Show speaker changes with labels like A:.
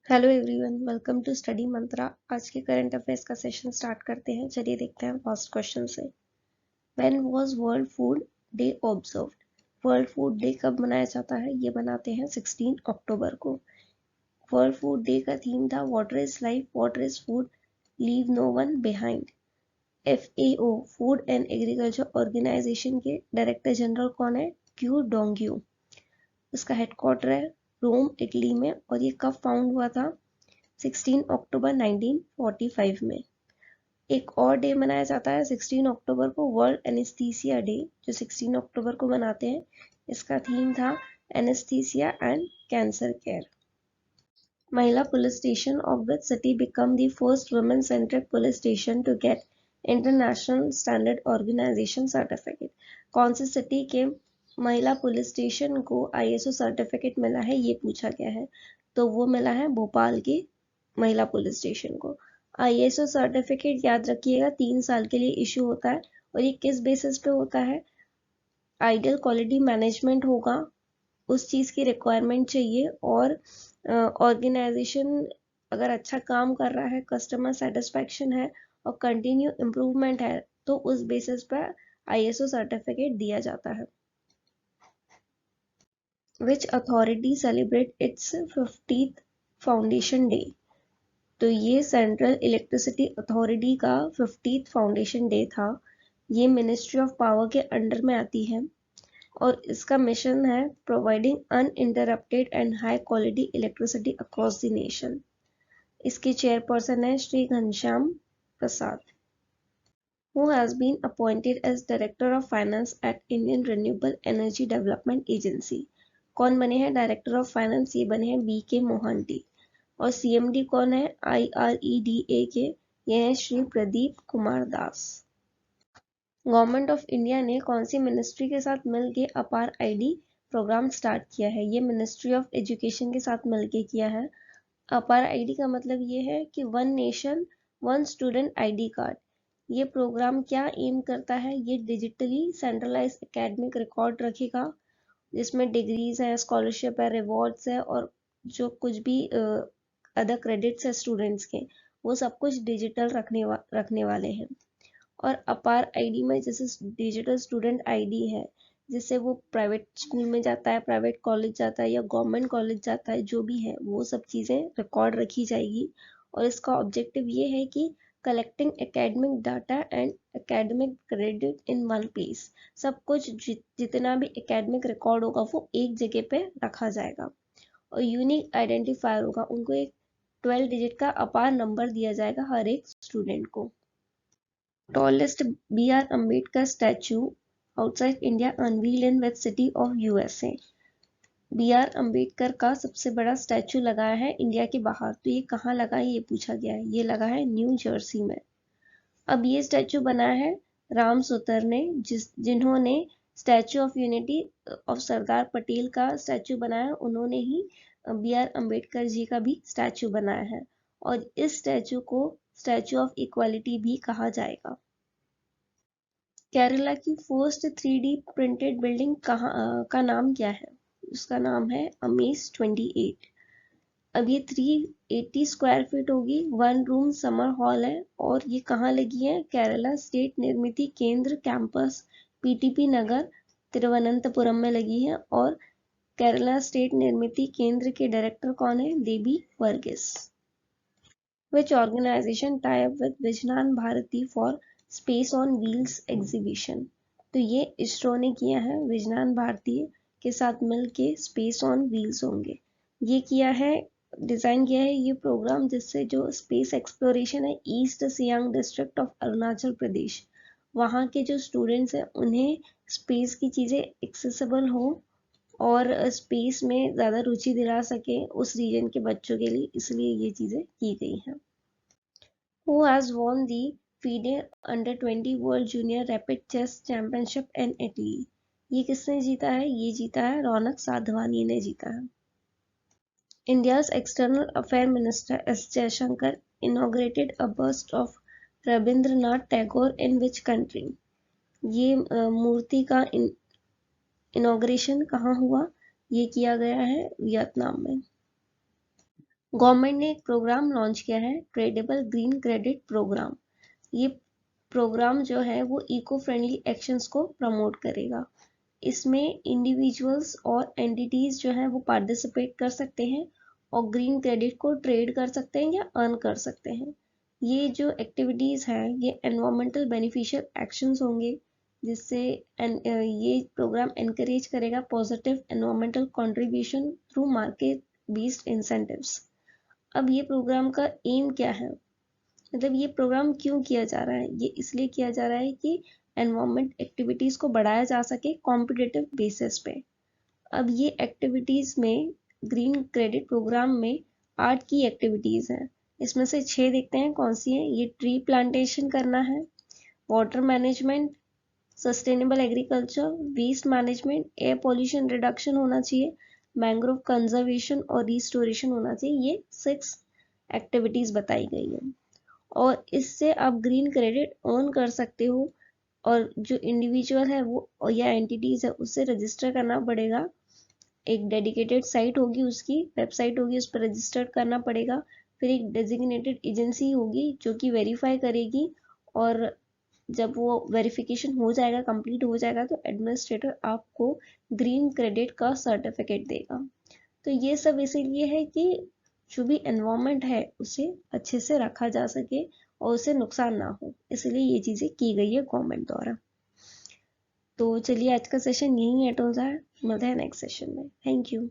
A: Hello everyone, welcome to Study Mantra. आज के current affairs का सेशन स्टार्ट करते हैं। चलिए देखते हैं फर्स्ट क्वेश्चन से। When was World Food Day observed? World Food Day कब मनाया जाता है? ये बनाते हैं 16 अक्टूबर को। वर्ल्ड फूड डे का थीम था water is life, water is food, leave no one behind. FAO food and agriculture organisation के डायरेक्टर जनरल कौन है? Q Dongyu. इसका हेडक्वार्टर है रोम, इटली में, और ये कब फाउंड हुआ था? 16 अक्टूबर 1945 में। एक और डे मनाया जाता है 16 अक्टूबर को, वर्ल्ड एनेस्थीसिया डे, जो 16 अक्टूबर को मनाते हैं। इसका थीम था एनेस्थीसिया एंड कैंसर केयर। महिला police station of which city become the first women centric police station to get international standard organisation certificate? कौन सी सिटी के महिला पुलिस स्टेशन को ISO सर्टिफिकेट मिला है, ये पूछा गया है। तो वो मिला है भोपाल की महिला पुलिस स्टेशन को। ISO सर्टिफिकेट याद रखिएगा 3 साल के लिए इशू होता है, और ये किस बेसिस पे होता है? आइडियल क्वालिटी मैनेजमेंट होगा, उस चीज़ की रिक्वायरमेंट चाहिए, और ऑर्गेनाइजेशन अगर अच्छा काम कर रहा है, कस्टमर सेटिस्फैक्शन है और कंटिन्यू इम्प्रूवमेंट है, तो उस बेसिस पर ISO सर्टिफिकेट दिया जाता है। Which authority celebrate its 50th foundation day? तो ये सेंट्रल इलेक्ट्रिसिटी अथॉरिटी का 50th फाउंडेशन डे था। ये मिनिस्ट्री ऑफ पावर के अंडर में आती है, और इसका मिशन है providing uninterrupted and high quality electricity across the nation. इसके चेयरपर्सन है श्री घनश्याम प्रसाद। Who has been appointed as Director of Finance at Indian Renewable Energy Development Agency? कौन बने हैं डायरेक्टर ऑफ फाइनेंस? ये बने हैं BK मोहंती। और CMD कौन है IREDA के? ये हैं Shri Pradeep Kumar Das. Government of India ने कौन सी मिनिस्ट्री के साथ मिलके अपार ID प्रोग्राम स्टार्ट किया है? ये मिनिस्ट्री ऑफ एजुकेशन के साथ मिलके किया है। अपार ID का मतलब ये है कि one nation one student ID card. ये प्रोग्राम क्या एम करता है? ये डिजिटली सेंट्रलाइज एकेडमिक रिकॉर्ड रखेगा, जिसमें डिग्रीज है, स्कॉलरशिप है, रिवॉर्ड्स है, और जो कुछ भी अदर क्रेडिट्स है स्टूडेंट्स के, वो सब कुछ डिजिटल रखने वाले हैं। और अपार ID में जैसे डिजिटल स्टूडेंट ID है, जिससे वो प्राइवेट स्कूल में जाता है, प्राइवेट कॉलेज जाता है या गवर्नमेंट कॉलेज जाता है, जो भी है वो सब चीज़ें रिकॉर्ड रखी जाएगी। और इसका ऑब्जेक्टिव ये है कि collecting academic data and academic credit in one place. सब कुछ जितना भी एकेडमिक रिकॉर्ड होगा वो एक जगह पे रखा जाएगा, और यूनिक आइडेंटिफायर होगा। उनको एक 12 डिजिट का अपार नंबर दिया जाएगा हर एक स्टूडेंट को। Tallest B.R. Ambedkar statue outside India unveiled in which city of USA? B.R. Ambedkar का सबसे बड़ा स्टैचू लगाया है इंडिया के बाहर। तो ये कहाँ लगा है, ये पूछा गया है। ये लगा है न्यू जर्सी में। अब ये स्टैचू बनाया है राम सुतर ने, जिन्होंने statue of unity of Sardar Patel का स्टैचू बनाया, उन्होंने ही B.R. अम्बेडकर जी का भी स्टैचू बनाया है, और इस स्टैचू को स्टैचू ऑफ इक्वालिटी भी कहा जाएगा। केरला की फर्स्ट 3D प्रिंटेड बिल्डिंग का नाम क्या है? उसका नाम है अमेज 28। अब ये 380 स्क्वायर फीट होगी, 1 रूम समर हॉल है, और ये कहाँ लगी है? केरला स्टेट निर्मित केंद्र कैंपस PTP नगर तिरुवनंतपुरम में लगी है। और केरला स्टेट निर्मित केंद्र के डायरेक्टर कौन है? देबी Varghese. Which organization tie up with विज्ञान Bharti for Space on Wheels exhibition? तो ये इसरो ने किया है, विज्ञान भारती के साथ मिलके स्पेस ऑन व्हील्स होंगे। ये किया है, डिजाइन किया है ये प्रोग्राम, जिससे जो स्पेस एक्सप्लोरेशन है East Siang district of Arunachal Pradesh, वहाँ के जो स्टूडेंट्स हैं उन्हें स्पेस की चीज़ें एक्सेसिबल हो और स्पेस में ज़्यादा रुचि दिला सके उस रीजन के बच्चों के लिए, इसलिए ये चीज़ें की गई हैं। Who has won the FIDE Under-20 World Junior Rapid Chess Championship in Italy? ये किसने जीता है? ये जीता है रौनक साधवानी ने जीता है। India's External Affairs Minister S. Jaishankar inaugurated a bust of Rabindranath Tagore in which country? ये मूर्ति का इनॉग्रेशन कहाँ हुआ? ये किया गया है वियतनाम में। गवर्नमेंट ने एक प्रोग्राम लॉन्च किया है, ट्रेडेबल ग्रीन क्रेडिट प्रोग्राम। ये प्रोग्राम जो है वो इको फ्रेंडली एक्शंस को प्रमोट करेगा। इसमें इंडिविजुअल्स और एंटिटीज जो है वो पार्टिसिपेट कर सकते हैं और ग्रीन क्रेडिट को ट्रेड कर सकते हैं या अर्न कर सकते हैं। ये जो एक्टिविटीज हैं ये एनवायरमेंटल बेनिफिशियल एक्शंस होंगे, जिससे ये प्रोग्राम एनकरेज करेगा positive environmental contribution through market based incentives. अब ये प्रोग्राम का एम क्या है, मतलब ये प्रोग्राम क्यों किया जा रहा है? ये इसलिए किया जा रहा है कि एनवायरमेंट एक्टिविटीज को बढ़ाया जा सके कॉम्पिटिटिव बेसिस पे। अब ये एक्टिविटीज में ग्रीन क्रेडिट प्रोग्राम में 8 की एक्टिविटीज हैं। इसमें से 6 देखते हैं कौन सी हैं। ये ट्री प्लांटेशन करना है, water management, sustainable agriculture, waste management, air pollution reduction होना चाहिए, मैंग्रोव कंजर्वेशन और रिस्टोरेशन होना चाहिए। ये 6 एक्टिविटीज बताई गई है और इससे आप ग्रीन क्रेडिट अर्न कर सकते हो। और जो इंडिविजुअल है वो या एंटिटीज है उससे रजिस्टर करना पड़ेगा। एक डेडिकेटेड साइट होगी, उसकी वेबसाइट होगी, उस पर रजिस्टर करना पड़ेगा। फिर एक डेजिग्नेटेड एजेंसी होगी जो कि वेरीफाई करेगी और जब वो वेरिफिकेशन हो जाएगा, कंप्लीट हो जाएगा, तो एडमिनिस्ट्रेटर आपको ग्रीन क्रेडिट का सर्टिफिकेट देगा। तो ये सब इसीलिए है कि जो भी एनवायरनमेंट है उसे अच्छे से रखा जा सके और उसे नुकसान ना हो, इसलिए ये चीज़ें की गई है गवर्नमेंट द्वारा। तो चलिए आज का सेशन यहीं एंड होता है, मिलते हैं नेक्स्ट सेशन में। Thank you.